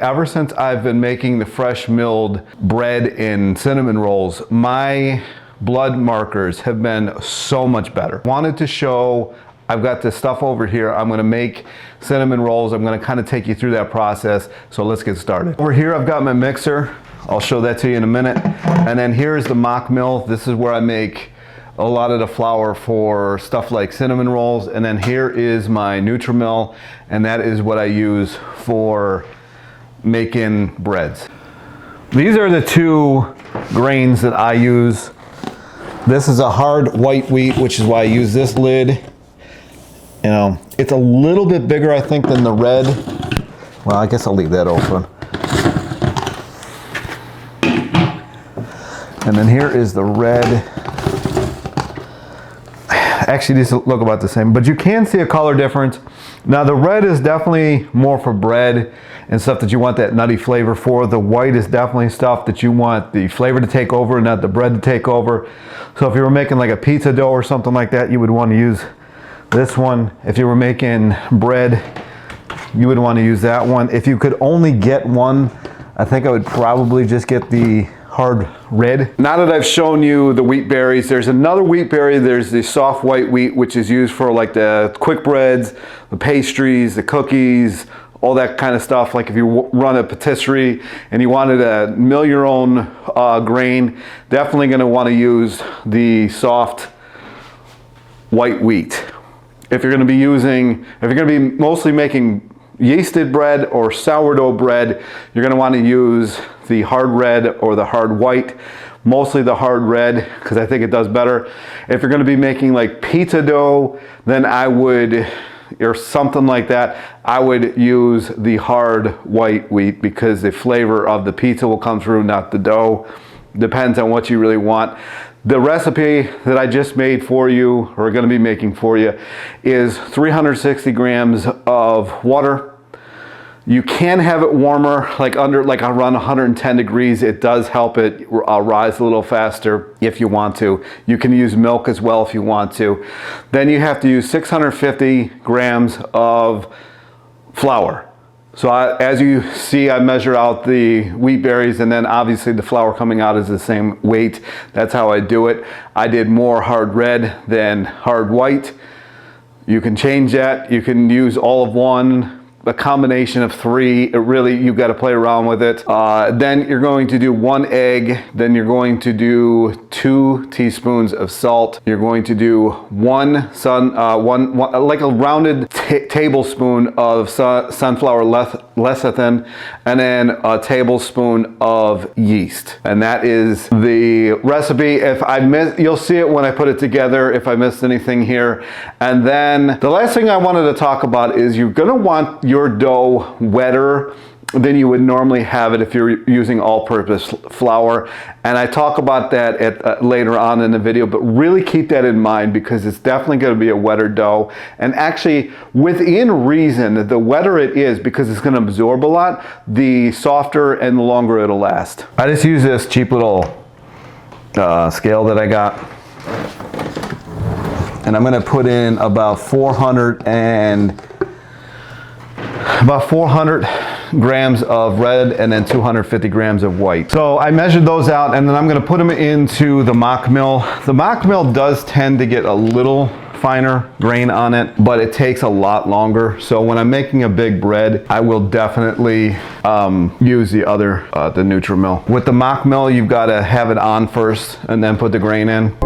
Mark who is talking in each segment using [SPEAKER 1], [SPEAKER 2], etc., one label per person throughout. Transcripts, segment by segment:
[SPEAKER 1] Ever since I've been making the fresh milled bread and cinnamon rolls, my blood markers have been so much better. Wanted to show, I've got this stuff over here. I'm gonna make cinnamon rolls. I'm gonna kind of take you through that process. So let's get started. Over here, I've got my mixer. I'll show that to you in a minute. And then here's the mock mill. This is where I make a lot of the flour for stuff like cinnamon rolls. And then here is my Nutri-Mill, and that is what I use for making breads. These are the two grains that I use. This is a hard white wheat, which is why I use this lid. You know, it's a little bit bigger, I think, than the red. Well, I guess I'll leave that open. And then here is the red. Actually, these look about the same, but you can see a color difference. Now, the red is definitely more for bread and stuff that you want that nutty flavor for. The white is definitely stuff that you want the flavor to take over, not the bread to take over. So if you were making like a pizza dough or something like that, you would want to use this one. If you were making bread, you would want to use that one. If you could only get one, I think I would probably just get the hard red. Now that I've shown you the wheat berries, there's another wheat berry. There's the soft white wheat, which is used for like the quick breads, the pastries, the cookies, all that kind of stuff. Like if you run a patisserie and you wanted to mill your own grain, definitely going to want to use the soft white wheat. If you're going to be mostly making yeasted bread or sourdough bread, you're going to want to use the hard red or the hard white. Mostly the hard red, because I think it does better. If you're going to be making like pizza dough, then I would, or something like that, I would use the hard white wheat, because the flavor of the pizza will come through, not the dough. Depends on what you really want. The recipe that I just made for you, or going to be making for you, is 360 grams of water. You can have it warmer, like around 110 degrees. It does help it rise a little faster if you want to. You can use milk as well if you want to. Then you have to use 650 grams of flour. So as you see, I measure out the wheat berries, and then obviously the flour coming out is the same weight. That's how I do it. I did more hard red than hard white. You can change that. You can use all of one, a combination of three. It really, you've got to play around with it. Then you're going to do 1 egg. Then you're going to do 2 teaspoons of salt. You're going to do one like a rounded tablespoon of sunflower lecithin, and then a tablespoon of yeast. And that is the recipe. If I miss, you'll see it when I put it together if I missed anything here. And then the last thing I wanted to talk about is you're going to want your dough wetter than you would normally have it if you're using all-purpose flour. And I talk about that later on in the video, but really keep that in mind, because it's definitely going to be a wetter dough. And actually, within reason, the wetter it is, because it's going to absorb a lot, the softer and the longer it'll last. I just use this cheap little scale that I got. And I'm going to put in about 400 grams of red and then 250 grams of white. So I measured those out, and then I'm going to put them into the mock mill. The mock mill does tend to get a little finer grain on it, but it takes a lot longer. So when I'm making a big bread, I will definitely use the Nutri-Mill. With the mock mill, you've got to have it on first and then put the grain in.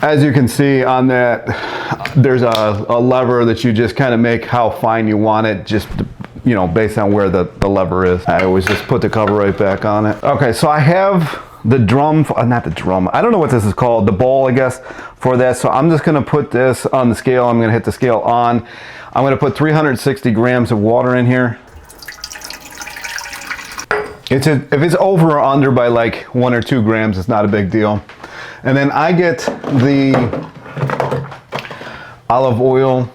[SPEAKER 1] As you can see on that, there's a lever that you just kind of make how fine you want it, just, you know, based on where the lever is. I always just put the cover right back on it. Okay, so I have the drum, not the drum, I don't know what this is called, the bowl, I guess, for that. So I'm just gonna put this on the scale. I'm gonna hit the scale on. I'm gonna put 360 grams of water in here. If it's over or under by like 1 or 2 grams, it's not a big deal. And then I get the olive oil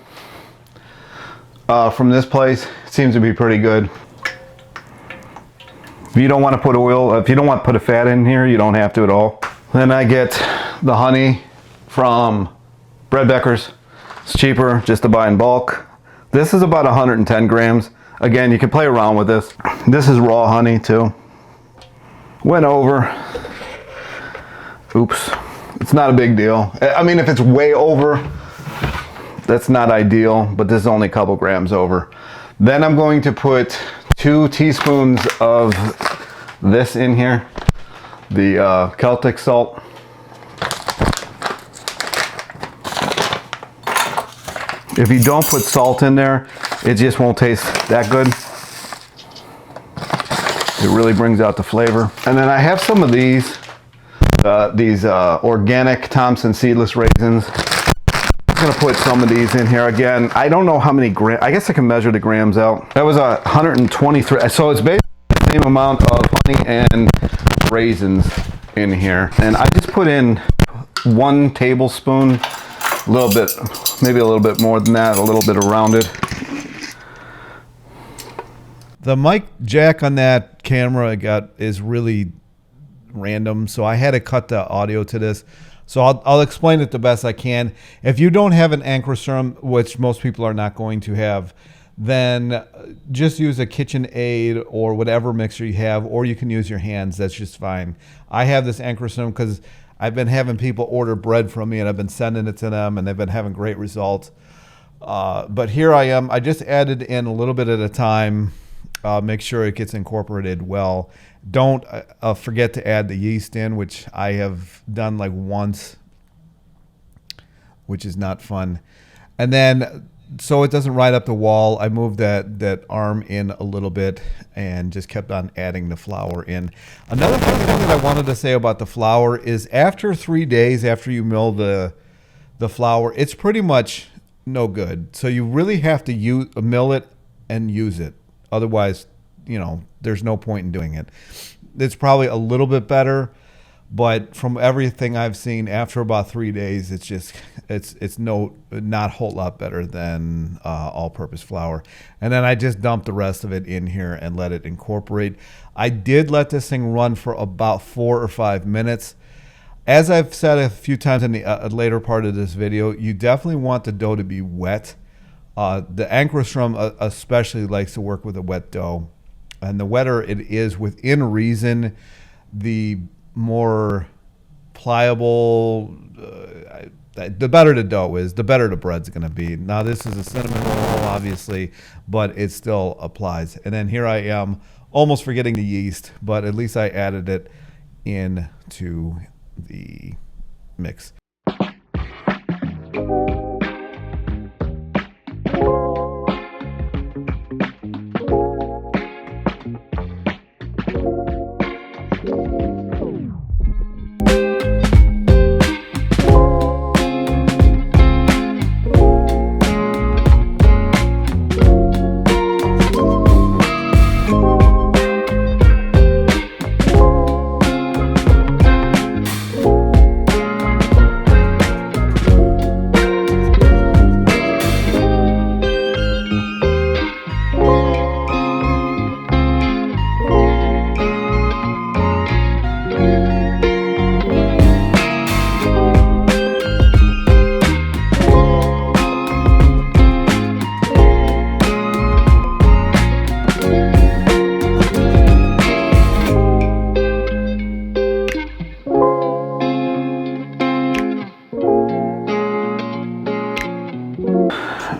[SPEAKER 1] from this place. It seems to be pretty good. If you don't want to put oil, if you don't want to put a fat in here, you don't have to at all. Then I get the honey from Beckers. It's cheaper just to buy in bulk. This is about 110 grams. Again, you can play around with this. This is raw honey too. Went over. Oops. It's not a big deal. I mean, if it's way over, that's not ideal, but this is only a couple grams over. Then I'm going to put 2 teaspoons of this in here, the Celtic salt. If you don't put salt in there, it just won't taste that good. It really brings out the flavor. And then I have some of these organic Thompson seedless raisins. I'm gonna put some of these in here. Again, I don't know how many grams, I guess I can measure the grams out. That was 123, so it's basically the same amount of honey and raisins in here. And I just put in 1 tablespoon, a little bit, maybe a little bit more than that, a little bit around it.
[SPEAKER 2] The mic jack on that camera is really random, so I had to cut the audio to this. So I'll explain it the best I can. If you don't have an Anchor, which most people are not going to have, then just use a KitchenAid or whatever mixer you have, or you can use your hands. That's just fine. I have this Anchor because I've been having people order bread from me, and I've been sending it to them, and they've been having great results. But here I am. I just added in a little bit at a time. Make sure it gets incorporated well. Don't forget to add the yeast in, which I have done like once, which is not fun. And then, so it doesn't ride up the wall, I moved that arm in a little bit and just kept on adding the flour in. Another thing that I wanted to say about the flour is after 3 days after you mill the flour, it's pretty much no good. So you really have to mill it and use it. Otherwise, you know, there's no point in doing it. It's probably a little bit better, but from everything I've seen, after about 3 days, it's not a whole lot better than all-purpose flour. And then I just dumped the rest of it in here and let it incorporate. I did let this thing run for about 4 or 5 minutes. As I've said a few times in the later part of this video, you definitely want the dough to be wet. The Anchor especially likes to work with a wet dough. And the wetter it is within reason, the more pliable, the better the dough is, the better the bread's going to be. Now this is a cinnamon roll, obviously, but it still applies. And then here I am, almost forgetting the yeast, but at least I added it into the mix.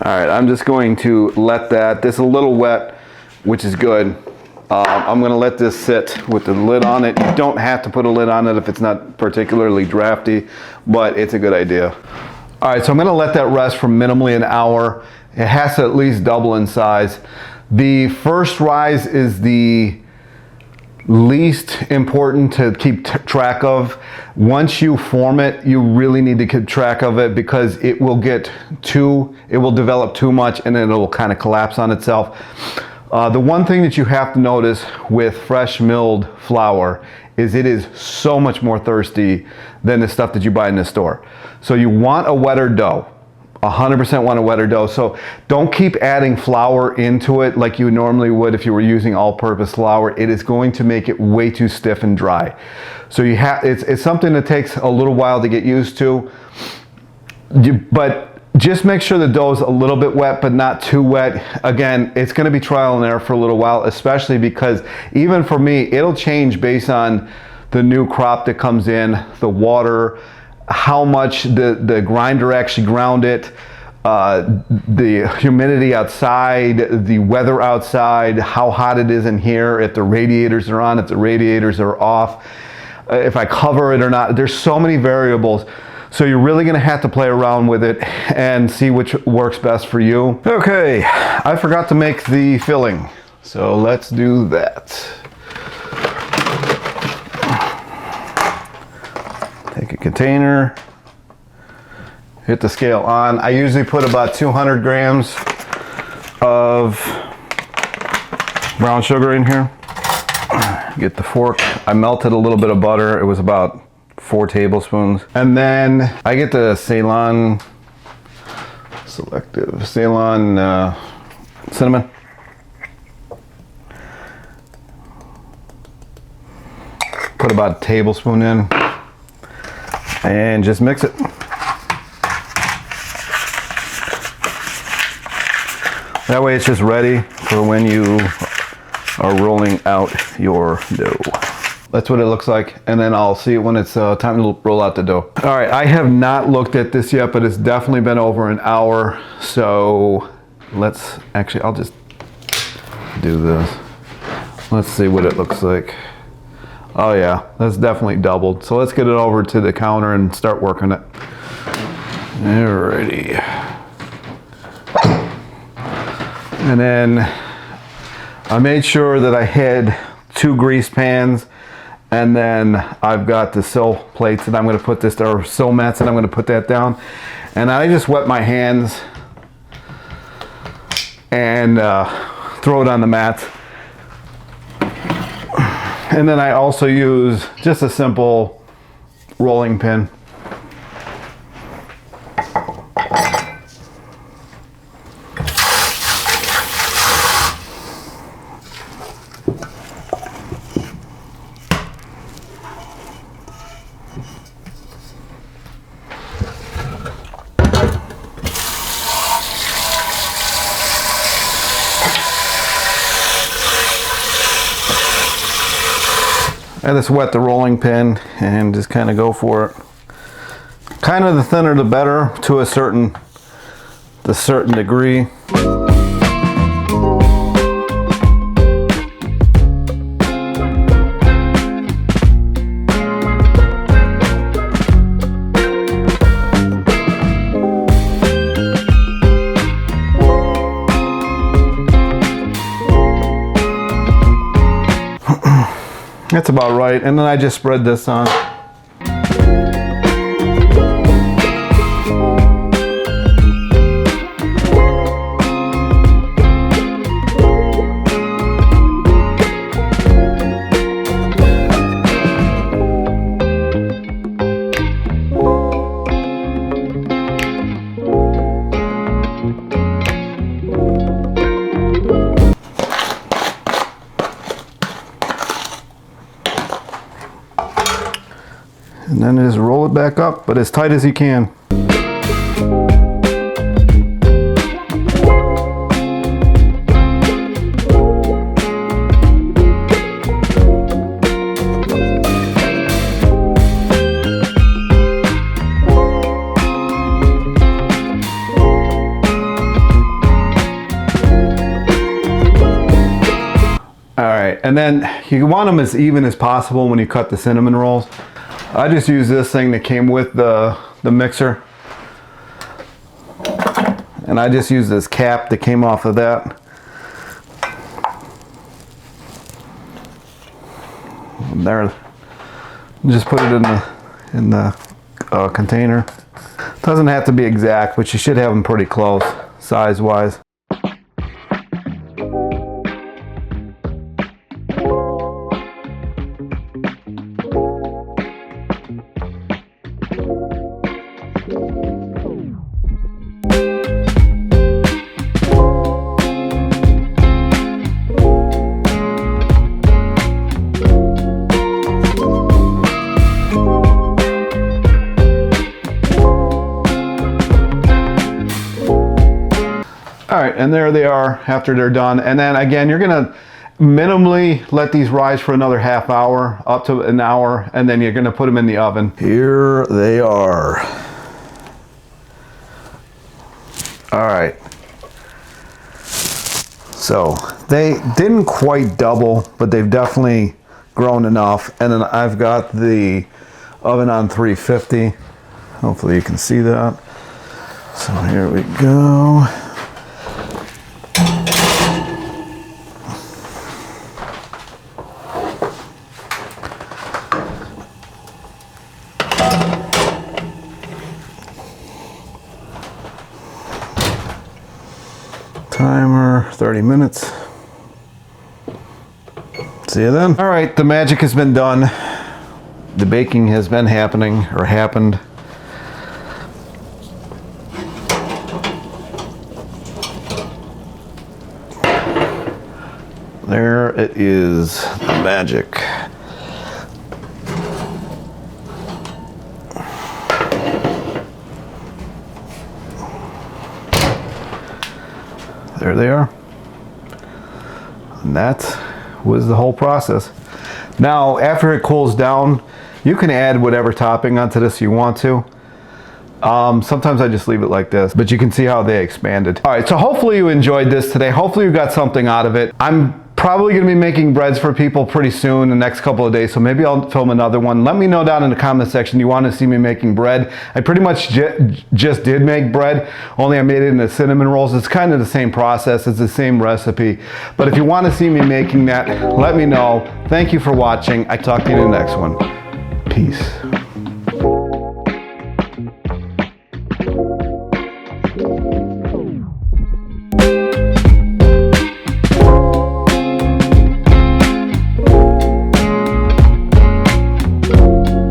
[SPEAKER 1] All right, I'm just going to let that, this is a little wet, which is good. I'm gonna let this sit with the lid on it. You don't have to put a lid on it if it's not particularly drafty, but it's a good idea. All right, so I'm gonna let that rest for minimally an hour. It has to at least double in size. The first rise is the least important to keep track of. Once you form it, you really need to keep track of it because it will develop too much and then it will kind of collapse on itself. The one thing that you have to notice with fresh milled flour is it is so much more thirsty than the stuff that you buy in the store. So you want a wetter dough. 100% want a wetter dough. So don't keep adding flour into it like you normally would if you were using all-purpose flour. It is going to make it way too stiff and dry. So it's something that takes a little while to get used to. But just make sure the dough is a little bit wet, but not too wet. Again, it's going to be trial and error for a little while, especially because even for me, it'll change based on the new crop that comes in, the water, how much the grinder actually ground it, the humidity outside, the weather outside, how hot it is in here, if the radiators are on, if the radiators are off, if I cover it or not. There's so many variables. So you're really gonna have to play around with it and see which works best for you. Okay, I forgot to make the filling. So let's do that. Take a container, hit the scale on. I usually put about 200 grams of brown sugar in here. Get the fork. I melted a little bit of butter. It was about 4 tablespoons. And then I get the Ceylon cinnamon. Put about a tablespoon in and just mix it. That way it's just ready for when you are rolling out your dough. That's what it looks like, and then I'll see it when it's time to roll out the dough. All right, I have not looked at this yet, but it's definitely been over an hour. So I'll just do this. Let's see what it looks like. Oh yeah, that's definitely doubled. So let's get it over to the counter and start working it. Alrighty. And then I made sure that I had 2 grease pans. And then I've got the sill plates that I'm going to put this, or sill mats, and I'm going to put that down. And I just wet my hands and throw it on the mats. And then I also use just a simple rolling pin. I just wet the rolling pin and just kind of go for it. Kind of the thinner the better to a certain degree. That's about right, and then I just spread this on. And then just roll it back up, but as tight as you can. And then you want them as even as possible when you cut the cinnamon rolls. I just use this thing that came with the mixer. And I just use this cap that came off of that. And there, just put it in the container. Doesn't have to be exact, but you should have them pretty close size-wise. All right, and there they are after they're done. And then again, you're gonna minimally let these rise for another half hour, up to an hour, and then you're gonna put them in the oven. Here they are. All right. So they didn't quite double, but they've definitely grown enough. And then I've got the oven on 350. Hopefully you can see that. So here we go. Timer, 30 minutes. See you then. All right, the magic has been done. The baking has been happening, or happened. There it is, the magic. There they are. And that was the whole process. Now, after it cools down, you can add whatever topping onto this you want to. Sometimes I just leave it like this, but you can see how they expanded. All right, so hopefully you enjoyed this today. Hopefully you got something out of it. I'm probably gonna be making breads for people pretty soon, the next couple of days, so maybe I'll film another one. Let me know down in the comment section you want to see me making bread. I pretty much just did make bread, only I made it into cinnamon rolls. It's kind of the same process, it's the same recipe. But if you want to see me making that, let me know. Thank you for watching. I talk to you in the next one. Peace.